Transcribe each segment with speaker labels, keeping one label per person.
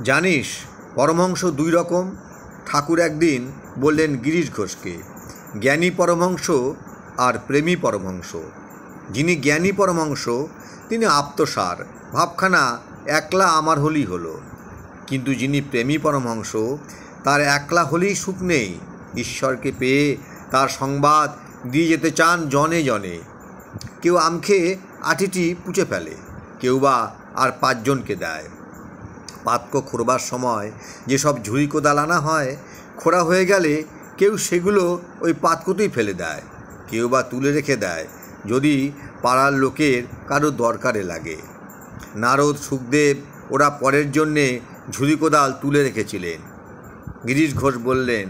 Speaker 1: জানিস পরমহংস দুই রকম। ঠাকুর একদিন বললেন গিরিশ ঘোষকে, জ্ঞানী পরমহংস আর প্রেমী পরমহংস। যিনি জ্ঞানী পরমহংস তিনি আপ্তসার, ভাবখানা একলা আমার হলেই হলো। কিন্তু যিনি প্রেমী পরমহংস তার একলা হলেই সুখ নেই, ঈশ্বরকে পেয়ে তার সংবাদ দিয়ে যেতে চান জনে জনে। কেউ আম খেয়ে আটিটি পুঁচে ফেলে, কেউ বা আর 5 জনকে দেয়। পাতক খোঁড়বার সময় যেসব ঝুড়ি কোদাল আনা হয়, খোঁড়া হয়ে গেলে কেউ সেগুলো ওই পাতকতেই ফেলে দেয়, কেউ বা তুলে রেখে দেয় যদি পাড়ার লোকের কারো দরকারে লাগে। নারদ, সুখদেব ওরা পরের জন্যে ঝুড়ি কোদাল তুলে রেখেছিলেন। গিরিশ ঘোষ বললেন,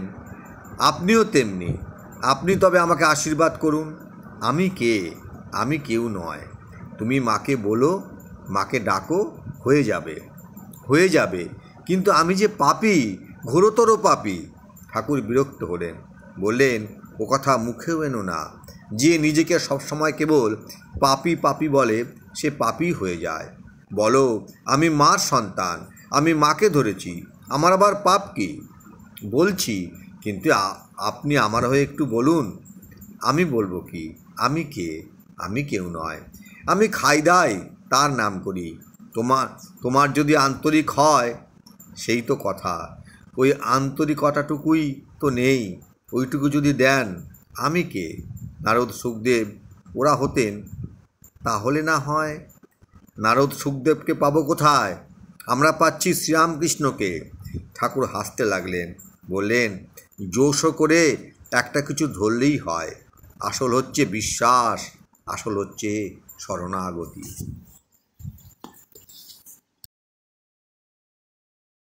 Speaker 1: আপনিও তেমনি। আপনি তবে আমাকে আশীর্বাদ করুন। আমি কে? আমি কেউ নয়। তুমি মাকে বলো, মাকে ডাকো, হয়ে যাবে, হয়ে যাবে। কিন্তু আমি যে পাপী, ঘোরতর পাপী। ঠাকুর বিরক্ত হলেন, বললেন, ও কথা মুখেও এনো না। যে নিজেকে সবসময় কেবল পাপী পাপী বলে সে পাপী হয়ে যায়। বলো, আমি মার সন্তান, আমি মাকে ধরেছি, আমার আবার পাপ কি? বলছি, কিন্তু আপনি আমার হয়ে একটু বলুন। আমি বলবো কি? আমি কে? আমি কেউ নয়। আমি খাই দাই, তার নাম করি। তোমার যদি আন্তরিক হয় সেই তো কথা। ওই আন্তরিকতাটুকুই তো নেই। ওইটুকু যদি দেন, আমি কে? নারদ, সুখদেব ওরা হতেন, তাহলে না হয়। নারদ সুখদেবকে পাবো কোথায়? আমরা পাচ্ছি শ্রীরামকৃষ্ণকে। ঠাকুর হাসতে লাগলেন, বললেন, জোশ করে একটা কিছু ধরলেই হয়। আসল হচ্ছে বিশ্বাস, আসল হচ্ছে শরণাগতি।